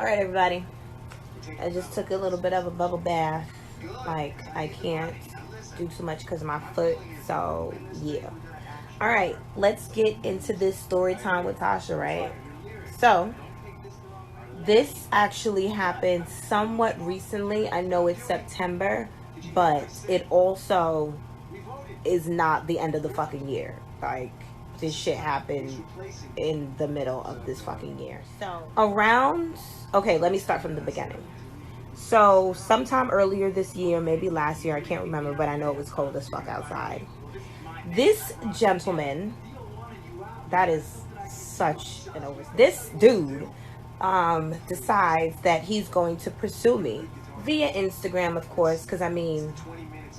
Alright, everybody. I just took a little bit of a bubble bath. Like, I can't do too much because of my foot. So, yeah. Alright, let's get into this story time with Tasha, right? So, this actually happened somewhat recently. I know it's September, but it also is not the end of the fucking year. Like, this shit happened in the middle of this fucking year. So, okay, let me start from the beginning. So, sometime earlier this year, maybe last year, I can't remember, but I know it was cold as fuck outside. This gentleman, that is such an this dude decides that he's going to pursue me via Instagram, of course, because I mean,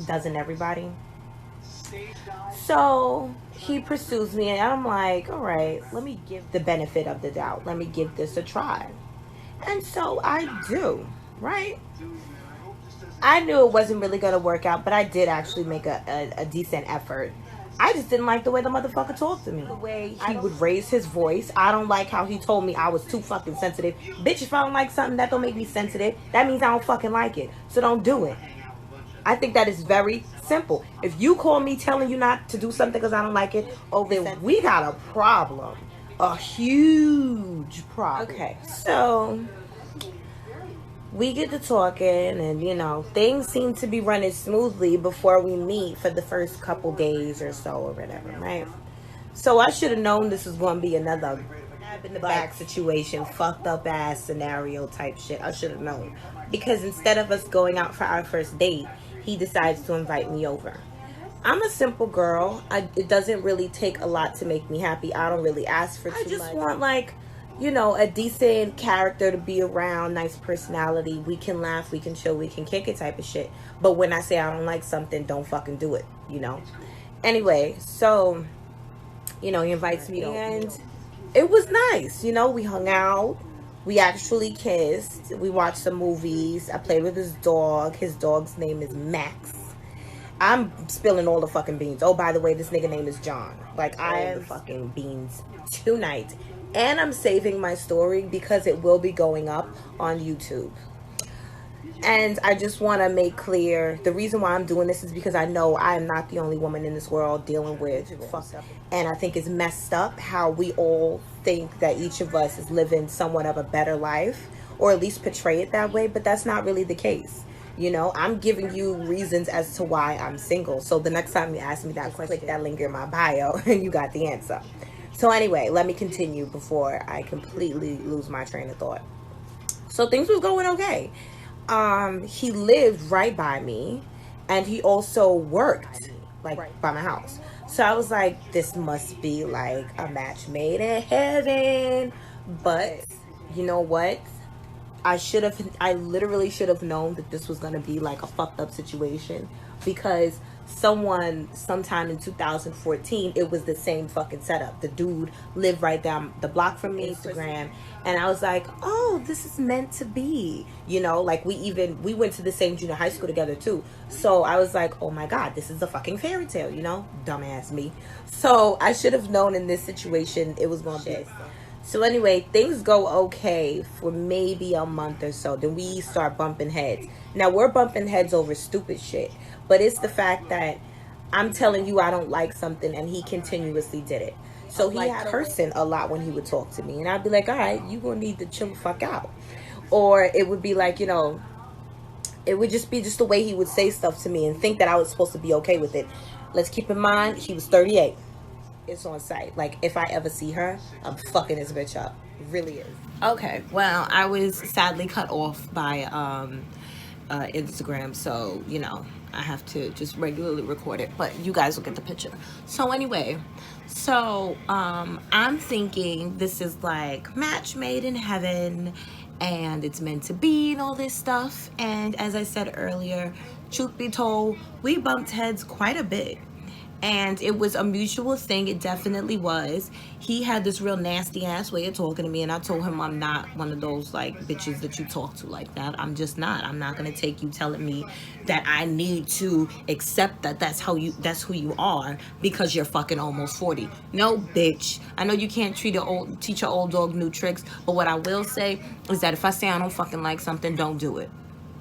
doesn't everybody? So he pursues me, and I'm like, all right, let me give the benefit of the doubt. Let me give this a try. And so I do, right? I knew it wasn't really going to work out, but I did actually make a decent effort. I just didn't like the way the motherfucker talked to me. The way he would raise his voice. I don't like how he told me I was too fucking sensitive. Bitch, if I don't like something, that don't make me sensitive. That means I don't fucking like it. So don't do it. I think that is very simple. If you call me telling you not to do something because I don't like it, oh, then we got a problem. A huge problem. Okay, so we get to talking, and you know, things seem to be running smoothly before we meet for the first couple days or so or whatever, right? So I should have known this was going to be another in the back situation, fucked up ass scenario type shit. I should have known, because instead of us going out for our first date, he decides to invite me over. I'm a simple girl. It doesn't really take a lot to make me happy. I don't really ask for too much. I just want, like, you know, a decent character to be around, nice personality. We can laugh, we can chill, we can kick it type of shit. But when I say I don't like something, don't fucking do it, you know? Anyway, so, you know, he invites me, and it was nice. You know, we hung out. We actually kissed. We watched some movies. I played with his dog. His dog's name is Max. I'm spilling all the fucking beans. Oh, by the way, this nigga name is John. Like, I am the fucking beans tonight. And I'm saving my story because it will be going up on YouTube. And I just want to make clear, the reason why I'm doing this is because I know I am not the only woman in this world dealing with fucked up. And I think it's messed up how we all think that each of us is living somewhat of a better life, or at least portray it that way, but that's not really the case. You know, I'm giving you reasons as to why I'm single. So the next time you ask me that question, click that link in my bio and you got the answer. So anyway, let me continue before I completely lose my train of thought. So things was going okay. He lived right by me, and he also worked like by my house. So I was like, this must be like a match made in heaven. But you know what? I literally should have known that this was going to be like a fucked up situation, because sometime in 2014, it was the same fucking setup. The dude lived right down the block from me, Instagram, and I was like, oh, this is meant to be, you know, like we went to the same junior high school together too. So I was like, oh my God, this is a fucking fairy tale, you know, dumbass me. So I should have known in this situation it was going to be. So anyway, things go okay for maybe a month or so. Then we start bumping heads. Now, we're bumping heads over stupid shit. But it's the fact that I'm telling you I don't like something, and he continuously did it. So he had cursing a lot when he would talk to me. And I'd be like, all right, you gonna need to chill the fuck out. Or it would be like, you know, it would just be just the way he would say stuff to me and think that I was supposed to be okay with it. Let's keep in mind, he was 38. It's on site. Like, if I ever see her, I'm fucking this bitch up. It really is. Okay, well, I was sadly cut off by Instagram, so, you know, I have to just regularly record it, but you guys will get the picture. So anyway, I'm thinking this is like match made in heaven, and it's meant to be and all this stuff. And as I said earlier, truth be told, we bumped heads quite a bit. And it was a mutual thing. It definitely was. He had this real nasty ass way of talking to me, and I told him I'm not one of those like bitches that you talk to like that. I'm just not. I'm not gonna take you telling me that I need to accept that that's who you are because you're fucking almost 40. No, bitch. I know you can't teach an old dog new tricks, but what I will say is that if I say I don't fucking like something, don't do it.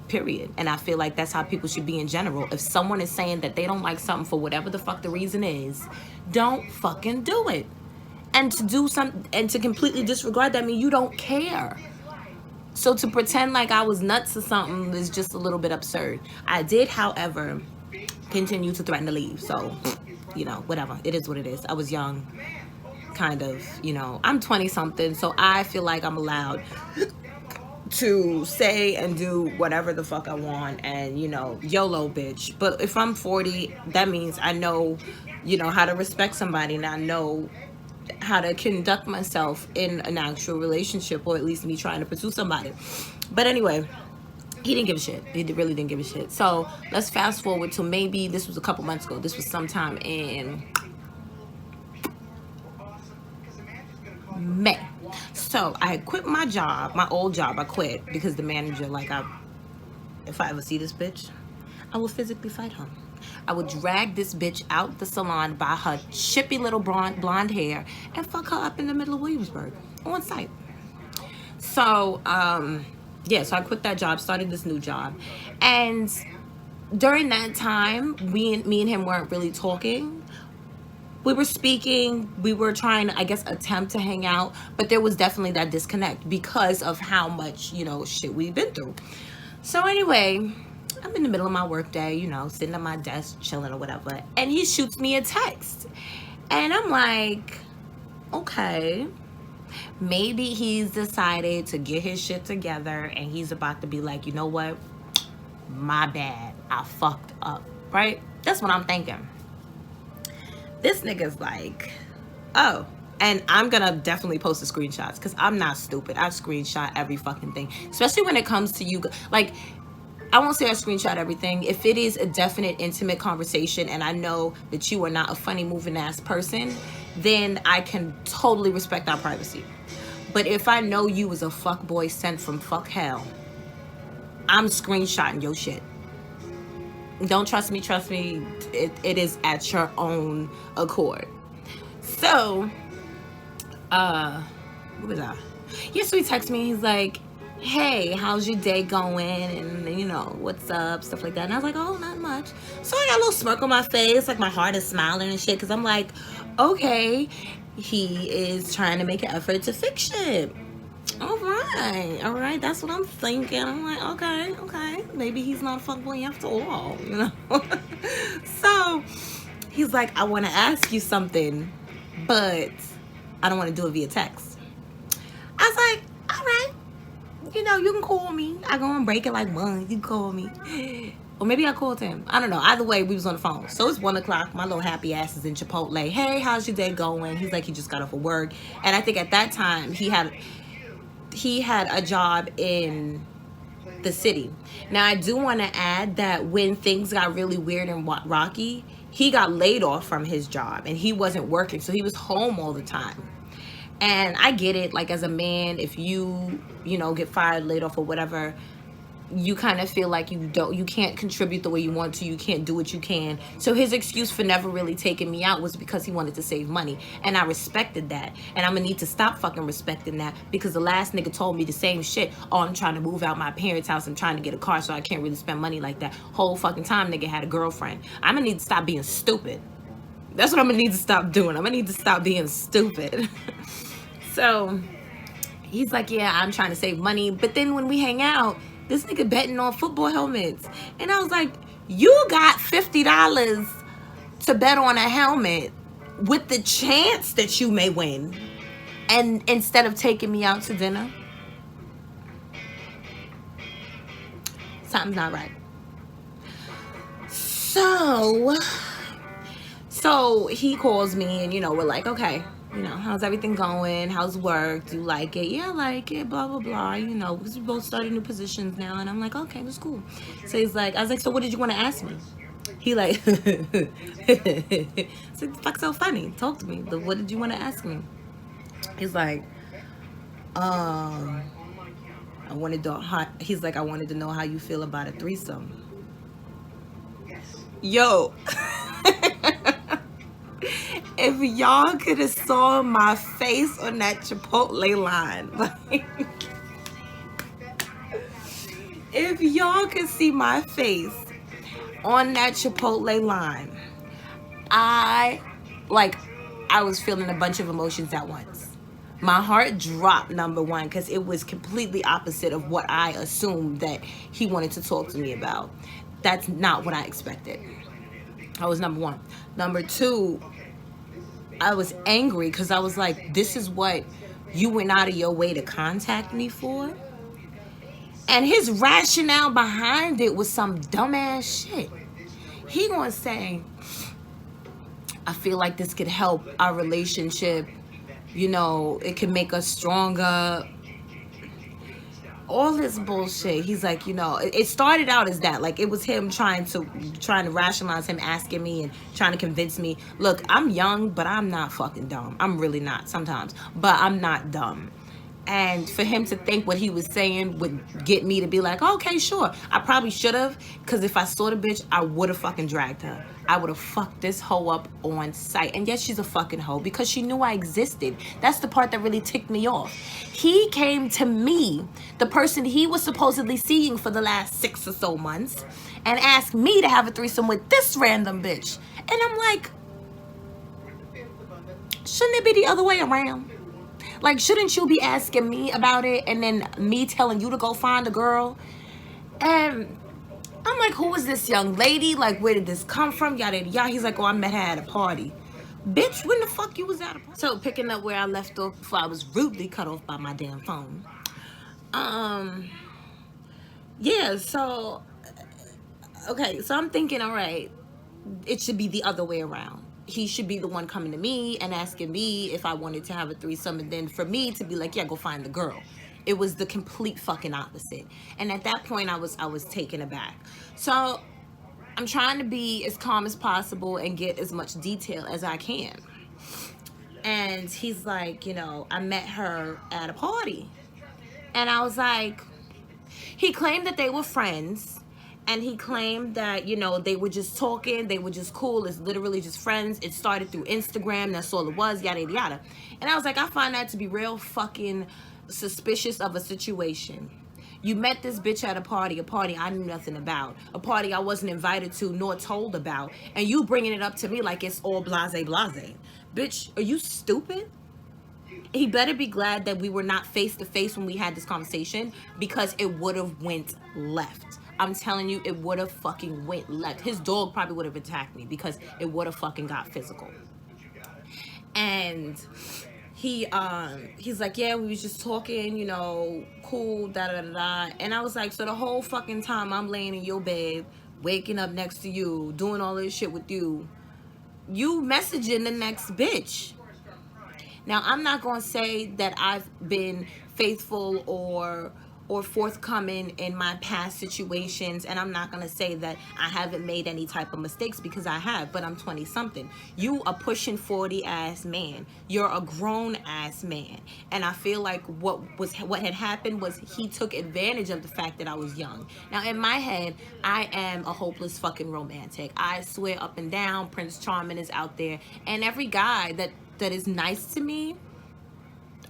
Period. And I feel like that's how people should be in general. If someone is saying that they don't like something for whatever the fuck the reason is, don't fucking do it. And to do something and to completely disregard that means you don't care. So to pretend like I was nuts or something is just a little bit absurd. I did, however, continue to threaten to leave. So, you know, whatever. It is what it is. I was young, kind of, you know. I'm 20 something, so I feel like I'm allowed to say and do whatever the fuck I want, and you know, YOLO, bitch. But if I'm 40, that means I know, you know, how to respect somebody, and I know how to conduct myself in an actual relationship, or at least me trying to pursue somebody. But anyway, he didn't give a shit. He really didn't give a shit. So let's fast forward to maybe this was a couple months ago. This was sometime in May. So I had quit my job, my old job. I quit because the manager, like, if I ever see this bitch, I will physically fight her. I would drag this bitch out the salon by her chippy little blonde hair and fuck her up in the middle of Williamsburg on site. So, yeah, so I quit that job, started this new job. And during that time, me and him weren't really talking. We were speaking, we were trying to, I guess, attempt to hang out, but there was definitely that disconnect because of how much, you know, shit we've been through. So anyway, I'm in the middle of my work day, you know, sitting at my desk, chilling or whatever, and he shoots me a text. And I'm like, okay, maybe he's decided to get his shit together and he's about to be like, you know what, my bad, I fucked up, right? That's what I'm thinking. This nigga's like, oh, and I'm gonna definitely post the screenshots because I'm not stupid. I screenshot every fucking thing, especially when it comes to you. Like, I won't say I screenshot everything. If it is a definite intimate conversation and I know that you are not a funny moving ass person, then I can totally respect our privacy. But if I know you as a fuck boy sent from fuck hell, I'm screenshotting your shit. Don't trust me, it is at your own accord. So, what was that? Yeah, so he texted me, he's like, hey, how's your day going? And, you know, what's up, stuff like that. And I was like, oh, not much. So I got a little smirk on my face, like my heart is smiling and shit, because I'm like, okay, he is trying to make an effort to fix shit. All right, that's what I'm thinking. I'm like, okay, maybe he's not a fuckboy after all, you know. So he's like, I want to ask you something, but I don't want to do it via text. I was like, all right, you know, you can call me. I go and break it like one. You can call me, or maybe I called him. I don't know. Either way, we was on the phone. So it's 1 o'clock. My little happy ass is in Chipotle. Hey, how's your day going? He's like, he just got off of work, and I think at that time he had a job in the city. Now, I do want to add that when things got really weird and rocky, he got laid off from his job and he wasn't working, so he was home all the time. And I get it, like, as a man, if you know, get fired, laid off or whatever, you kind of feel like you can't contribute the way you want to, you can't do what you can. So his excuse for never really taking me out was because he wanted to save money, and I respected that. And I'm gonna need to stop fucking respecting that, because the last nigga told me the same shit. Oh, I'm trying to move out my parents' house, I'm trying to get a car, so I can't really spend money like that. Whole fucking time nigga had a girlfriend. I'm gonna need to stop being stupid. That's what I'm gonna need to stop doing. I'm gonna need to stop being stupid. So he's like, yeah, I'm trying to save money. But then when we hang out, this nigga betting on football helmets. And I was like, you got $50 to bet on a helmet with the chance that you may win. And instead of taking me out to dinner, something's not right. So he calls me and, you know, we're like, okay, you know, how's everything going? How's work? Do you like it? Yeah, I like it, blah, blah, blah. You know, because we both started new positions now. And I'm like, okay, that's cool. So he's like, I was like, so what did you want to ask me? He like, it's like, the fuck's so funny? Talk to me. What did you want to ask me? He's like, um, he's like, I wanted to know how you feel about a threesome. Yo, if y'all could have saw my face on that Chipotle line, like, if y'all could see my face on that Chipotle line, I was feeling a bunch of emotions at once. My heart dropped, number one, because it was completely opposite of what I assumed that he wanted to talk to me about. That's not what I expected. That was number one. Number two, I was angry because I was like, this is what you went out of your way to contact me for? And his rationale behind it was some dumbass shit. He gonna say, I feel like this could help our relationship. You know, it can make us stronger. All this bullshit. He's like, you know, it started out as that. Like, it was him trying to rationalize, him asking me and trying to convince me. Look, I'm young, but I'm not fucking dumb. I'm really not sometimes. But I'm not dumb. And for him to think what he was saying would get me to be like, okay, sure. I probably should have, because if I saw the bitch, I would have fucking dragged her. I would have fucked this hoe up on sight. And yes, she's a fucking hoe because she knew I existed. That's the part that really ticked me off. He came to me, the person he was supposedly seeing for the last 6 or so months, and asked me to have a threesome with this random bitch. And I'm like, shouldn't it be the other way around? Like, shouldn't you be asking me about it and then me telling you to go find a girl? And I'm like, who is this young lady? Like, where did this come from? Yada, yada. He's like, oh, I met her at a party. Bitch, when the fuck you was at a party? So, picking up where I left off before I was rudely cut off by my damn phone. Yeah, so, okay, so I'm thinking, all right, it should be the other way around. He should be the one coming to me and asking me if I wanted to have a threesome, and then for me to be like, yeah, go find the girl. It was the complete fucking opposite. And at that point, I was taken aback. So I'm trying to be as calm as possible and get as much detail as I can. And he's like, you know, I met her at a party. And I was like, he claimed that they were friends. And he claimed that, you know, they were just talking. They were just cool. It's literally just friends. It started through Instagram. That's all it was, yada, yada, yada. And I was like, I find that to be real fucking suspicious of a situation. You met this bitch at a party I knew nothing about, a party I wasn't invited to nor told about, and you bringing it up to me like it's all blase blase. Bitch, are you stupid? He better be glad that we were not face to face when we had this conversation, because it would have went left. I'm telling you, it would have fucking went left. His dog probably would have attacked me because it would have fucking got physical. And he's like, yeah, we was just talking, you know, cool, da da da da. And I was like, so the whole fucking time I'm laying in your bed, waking up next to you, doing all this shit with you, you messaging the next bitch. Now, I'm not going to say that I've been faithful or forthcoming in my past situations, and I'm not going to say that I haven't made any type of mistakes, because I have, but I'm 20 something. You a pushing 40 ass man. You're a grown ass man. And I feel like what had happened was he took advantage of the fact that I was young. Now, in my head, I am a hopeless fucking romantic. I swear up and down, Prince Charming is out there, and every guy that is nice to me,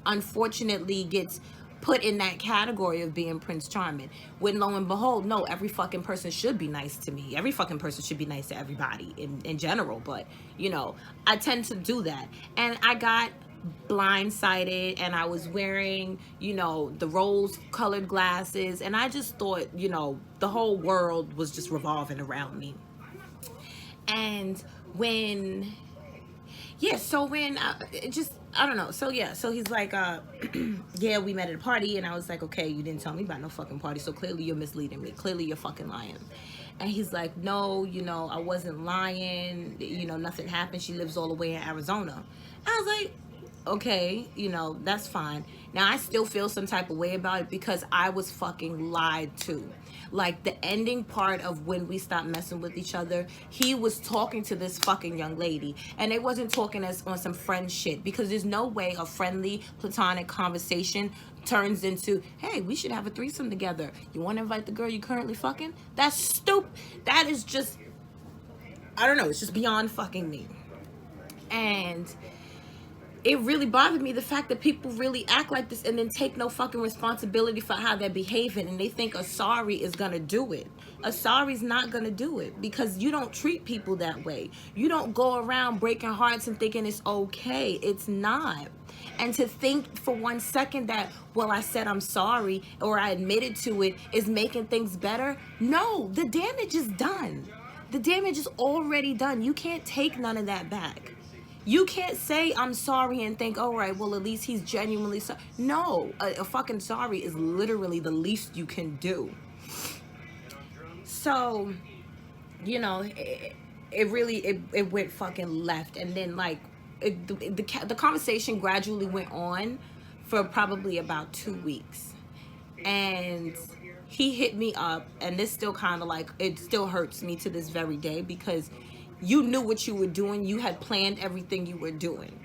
unfortunately, gets put in that category of being Prince Charming. When lo and behold, no, every fucking person should be nice to me. Every fucking person should be nice to everybody in general. But, you know, I tend to do that. And I got blindsided, and I was wearing, you know, the rose-colored glasses. And I just thought, you know, the whole world was just revolving around me. And when... yeah, so when I don't know. So yeah, so he's like, yeah, we met at a party, and I was like, okay, you didn't tell me about no fucking party, so clearly you're misleading me. Clearly you're fucking lying. And he's like, no, you know, I wasn't lying. You know, nothing happened. She lives all the way in Arizona. I was like, okay, you know, that's fine. Now, I still feel some type of way about it because I was fucking lied to. Like, the ending part of when we stopped messing with each other, he was talking to this fucking young lady. And they wasn't talking as on some friend shit, because there's no way a friendly, platonic conversation turns into, hey, we should have a threesome together. You want to invite the girl you currently fucking? That's stupid. That is just, I don't know, it's just beyond fucking me. And it really bothered me, the fact that people really act like this and then take no fucking responsibility for how they're behaving, and they think a sorry is gonna do it. A sorry's not gonna do it, because you don't treat people that way. You don't go around breaking hearts and thinking it's okay. It's not. And to think for 1 second that, well, I said I'm sorry or I admitted to it is making things better. No, the damage is done. The damage is already done. You can't take none of that back. You can't say I'm sorry and think, all right, well, at least he's genuinely sorry. No, a fucking sorry is literally the least you can do. So, you know, it really went fucking left. And then, like, the conversation gradually went on for probably about 2 weeks. And he hit me up, and this still kind of like, it still hurts me to this very day, because you knew what you were doing. You had planned everything you were doing.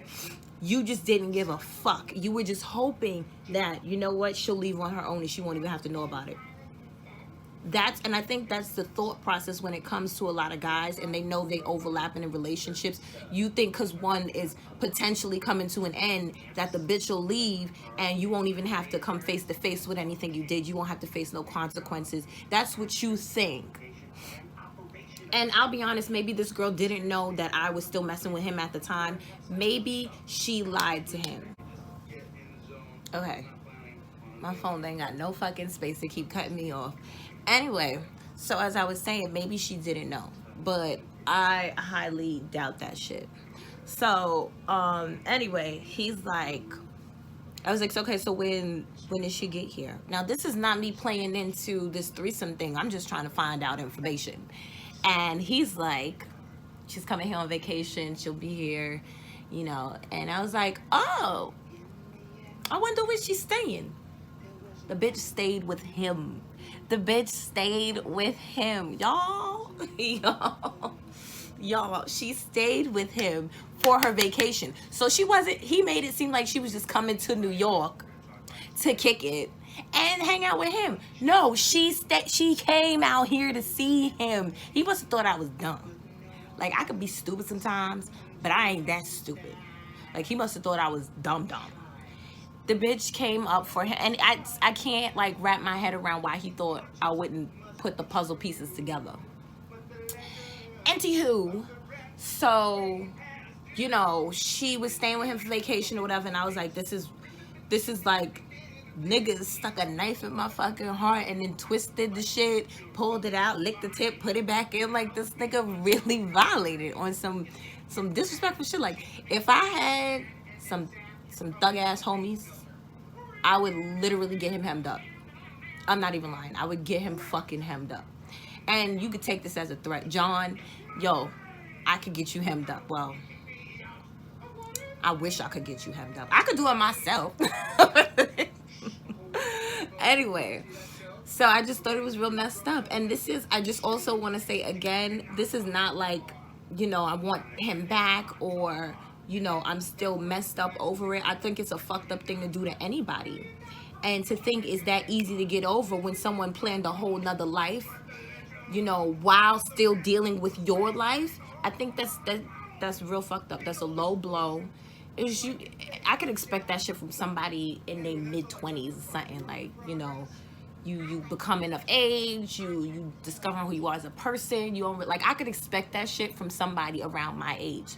You just didn't give a fuck. You were just hoping that, you know what, she'll leave on her own and she won't even have to know about it. And I think that's the thought process when it comes to a lot of guys, and they know they overlapping in relationships. You think because one is potentially coming to an end that the bitch will leave and you won't even have to come face to face with anything you did. You won't have to face no consequences. That's what you think. And I'll be honest, maybe this girl didn't know that I was still messing with him at the time. Maybe she lied to him. Okay. My phone ain't got no fucking space to keep cutting me off. Anyway, so as I was saying, maybe she didn't know. But I highly doubt that shit. So, anyway, he's like, I was like, okay, so when did she get here? Now, this is not me playing into this threesome thing. I'm just trying to find out information. And he's like, she's coming here on vacation. She'll be here, you know. And I was like, oh, I wonder where she's staying. The bitch stayed with him. The bitch stayed with him. Y'all, y'all, she stayed with him for her vacation. So she wasn't, he made it seem like she was just coming to New York to kick it and hang out with him. No, she came out here to see him. He must have thought I was dumb. Like, I could be stupid sometimes, but I ain't that stupid. Like, he must have thought I was dumb. The bitch came up for him, and I can't, like, wrap my head around why he thought I wouldn't put the puzzle pieces together. Anywho, so, you know, she was staying with him for vacation or whatever, and I was like, this is like, niggas stuck a knife in my fucking heart and then twisted the shit, pulled it out, licked the tip, put it back in. Like, this nigga really violated on some disrespectful shit. Like, if I had some thug ass homies, I would literally get him hemmed up. I'm not even lying. I would get him fucking hemmed up. And you could take this as a threat. John, yo, I could get you hemmed up. Well, I wish I could get you hemmed up. I could do it myself. Anyway, so I just thought it was real messed up. And I just also want to say again, this is not like, you know, I want him back, or, you know, I'm still messed up over it. I think it's a fucked up thing to do to anybody. And to think it's that easy to get over when someone planned a whole nother life, you know, while still dealing with your life. I think that's real fucked up. That's a low blow. I could expect that shit from somebody in their mid-20s or something. Like, you know, you becoming of age, you discovering who you are as a person. You don't, like, I could expect that shit from somebody around my age,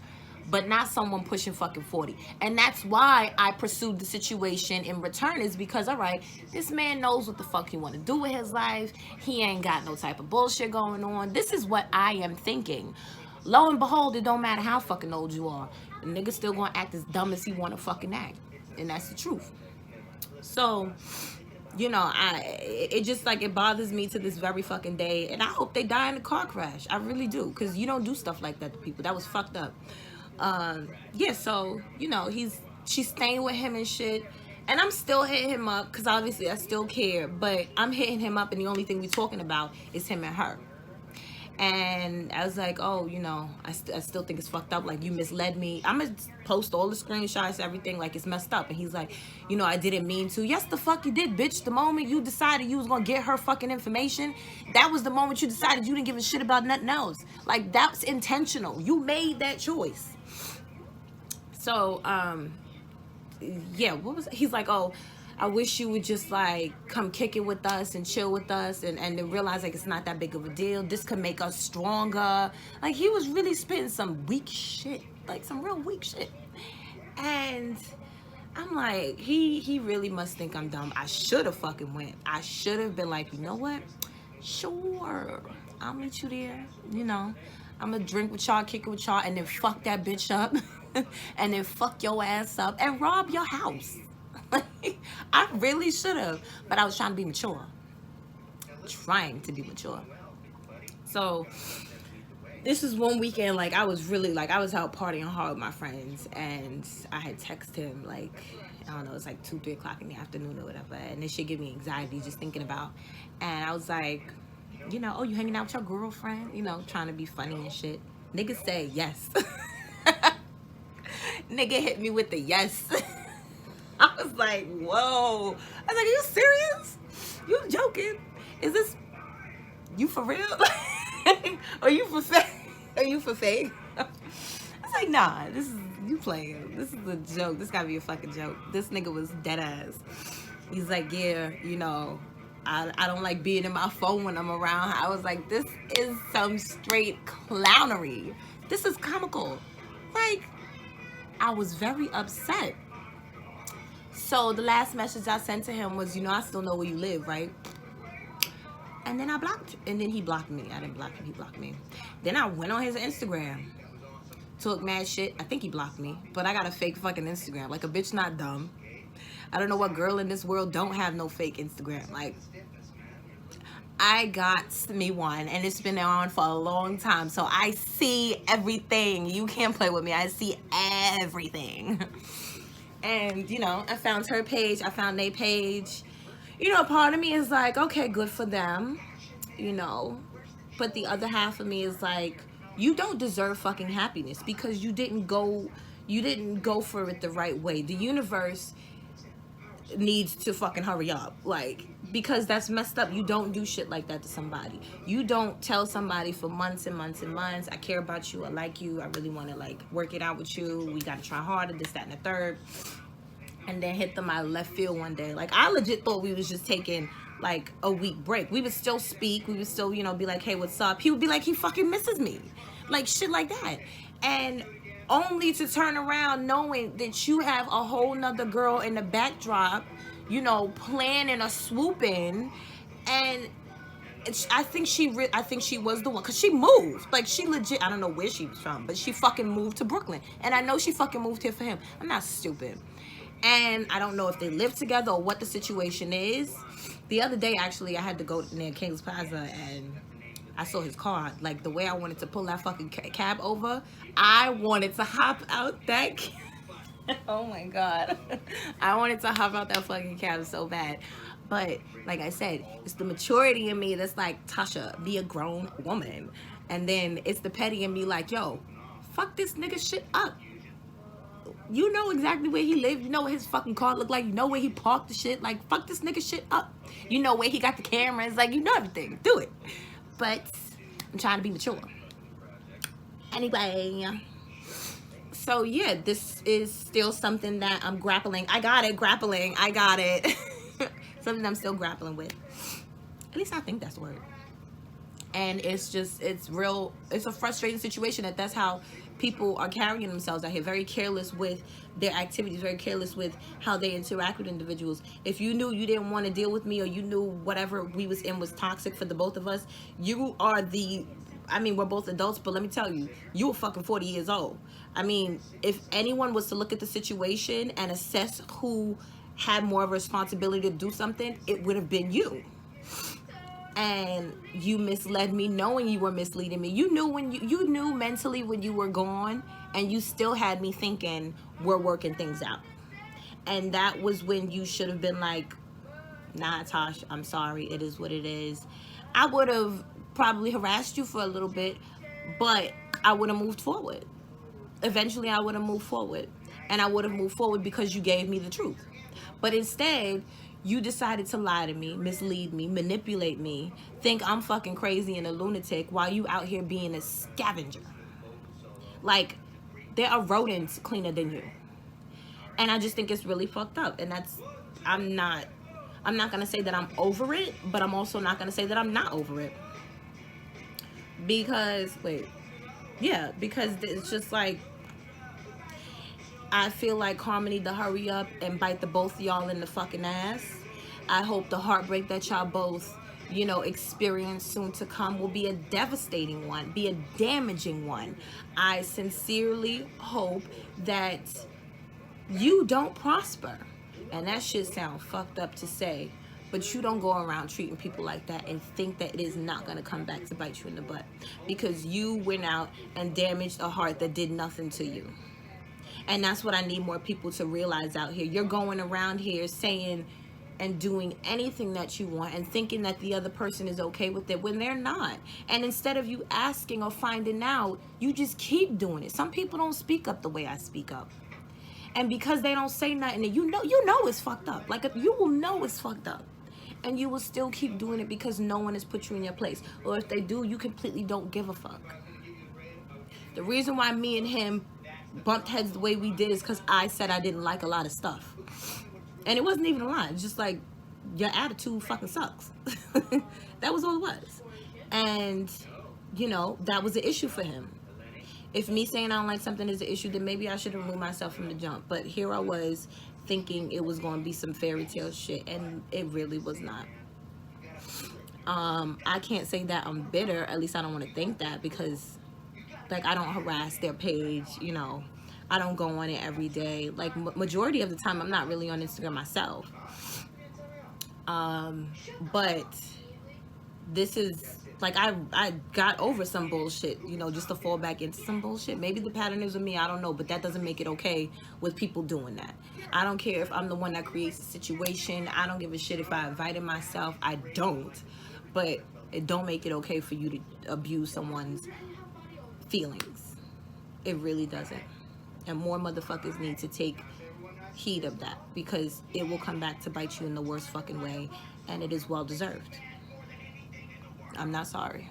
but not someone pushing fucking 40. And that's why I pursued the situation in return, is because, all right, this man knows what the fuck he want to do with his life. He ain't got no type of bullshit going on. This is what I am thinking. Lo and behold, it don't matter how fucking old you are. The nigga still gonna act as dumb as he wanna fucking act. And that's the truth. So, you know, it just, like, it bothers me to this very fucking day. And I hope they die in a car crash. I really do. Because you don't do stuff like that to people. That was fucked up. Yeah, so, you know, she's staying with him and shit. And I'm still hitting him up because obviously I still care, but I'm hitting him up and the only thing we're talking about is him and her. And I was like, oh, you know, I still think it's fucked up. Like, you misled me. I'm going to post all the screenshots, everything. Like, it's messed up. And he's like, you know, I didn't mean to. Yes, the fuck you did, bitch. The moment you decided you was going to get her fucking information, that was the moment you decided you didn't give a shit about nothing else. Like, that's intentional. You made that choice. So, yeah, what was it? He's like, oh, I wish you would just like come kick it with us and chill with us and then realize like it's not that big of a deal. This could make us stronger. Like, he was really spitting some weak shit, like some real weak shit. And I'm like, he really must think I'm dumb. I should have fucking went. I should have been like, you know what? Sure, I'll meet you there. You know, I'm gonna drink with y'all, kick it with y'all, and then fuck that bitch up. And then fuck your ass up and rob your house. I really should have, but I was trying to be mature. Trying to be mature. So this is one weekend, like I was out partying hard with my friends, and I had texted him like, I don't know, it's like 2-3 o'clock in the afternoon or whatever, and this shit gave me anxiety just thinking about. And I was like, you know, oh, you hanging out with your girlfriend? You know, trying to be funny and shit. Niggas say yes. Nigga hit me with the yes. I was like, whoa. I was like, are you serious? You joking? Is this, you for real? Are you for fake? Are you for fake? I was like, nah, this is, you playing. This is a joke. This gotta be a fucking joke. This nigga was dead ass. He's like, yeah, you know, I don't like being in my phone when I'm around. I was like, this is some straight clownery. This is comical. Like, I was very upset. So the last message I sent to him was, you know, I still know where you live, right? And then I blocked, and then he blocked me. I didn't block him, he blocked me. Then I went on his Instagram, took mad shit. I think he blocked me, but I got a fake fucking Instagram. Like, a bitch not dumb. I don't know what girl in this world don't have no fake Instagram. Like, I got me one, and it's been on for a long time, so I see everything. You can't play with me. I see everything. And, you know, I found her page, I found their page. You know, part of me is like, okay, good for them, you know. But the other half of me is like, you don't deserve fucking happiness because you didn't go for it the right way. The universe needs to fucking hurry up, like, because that's messed up. You don't do shit like that to somebody. You don't tell somebody for months and months and months, I care about you, I like you, I really want to like work it out with you, we gotta try harder, this, that, and the third, and then hit them out of left field one day. Like, I legit thought we was just taking like a week break. We would still speak, we would still, you know, be like, hey, what's up? He would be like, he fucking misses me, like shit like that. And only to turn around knowing that you have a whole nother girl in the backdrop, you know, planning a swoop in. And I think she was the one, because she moved. Like, she legit, I don't know where she was from, but she fucking moved to Brooklyn. And I know she fucking moved here for him. I'm not stupid. And I don't know if they live together or what the situation is. The other day, actually, I had to go near King's Plaza, and I saw his car. Like, the way I wanted to pull that fucking cab over, I wanted to hop out that cab. Oh my God. I wanted to hop out that fucking cab so bad. But like I said, it's the maturity in me that's like, Tasha, be a grown woman. And then it's the petty in me like, yo, fuck this nigga shit up. You know exactly where he lived. You know what his fucking car looked like. You know where he parked the shit. Like, fuck this nigga shit up. You know where he got the cameras. Like, you know everything. Do it. But I'm trying to be mature. Anyway, so yeah, this is still something that I'm grappling. I got it. Something I'm still grappling with. At least I think that's the word. And it's just, it's a frustrating situation that's how people are carrying themselves out here. Very careless with their activities, very careless with how they interact with individuals. If you knew you didn't want to deal with me, or you knew whatever we was in was toxic for the both of us, you are I mean, we're both adults, but let me tell you, you were fucking 40 years old. I mean, if anyone was to look at the situation and assess who had more of a responsibility to do something, it would have been you. And you misled me knowing you were misleading me. You knew you knew mentally when you were gone, and you still had me thinking we're working things out. And that was when you should have been like, nah, Tosh, I'm sorry. It is what it is. I would have probably harassed you for a little bit, but I would have moved forward. Eventually, I would have moved forward. And I would have moved forward because you gave me the truth. But instead, you decided to lie to me, mislead me, manipulate me, think I'm fucking crazy and a lunatic while you out here being a scavenger. Like, there are rodents cleaner than you. And I just think it's really fucked up. And that's, I'm not gonna say that I'm over it, but I'm also not gonna say that I'm not over it. Because, because it's just like, I feel like Karma need to hurry up and bite the both of y'all in the fucking ass. I hope the heartbreak that y'all both, experience soon to come will be a devastating one, be a damaging one. I sincerely hope that you don't prosper. And that shit sounds fucked up to say, but you don't go around treating people like that and think that it is not going to come back to bite you in the butt, because you went out and damaged a heart that did nothing to you. And that's what I need more people to realize out here. You're going around here saying and doing anything that you want and thinking that the other person is okay with it when they're not. And instead of you asking or finding out, you just keep doing it. Some people don't speak up the way I speak up. And because they don't say nothing, and you know it's fucked up. Like, you will know it's fucked up. And you will still keep doing it because no one has put you in your place. Or if they do, you completely don't give a fuck. The reason why me and him bumped heads the way we did is because I said I didn't like a lot of stuff. And it wasn't even a lie. It's just like, your attitude fucking sucks. That was all it was. And, that was the issue for him. If me saying I don't like something is an issue, then maybe I should remove myself from the jump. But here I was thinking it was going to be some fairy tale shit, and it really was not. I can't say that I'm bitter. At least I don't want to think that, because, like, I don't harass their page, I don't go on it every day. Like, majority of the time, I'm not really on Instagram myself. But this is, like, I got over some bullshit, just to fall back into some bullshit. Maybe the pattern is with me, I don't know, but that doesn't make it okay with people doing that. I don't care if I'm the one that creates the situation. I don't give a shit if I invited myself. I don't. But it don't make it okay for you to abuse someone's feelings. It really doesn't. And more motherfuckers need to take heed of that, because it will come back to bite you in the worst fucking way, and it is well deserved. I'm not sorry.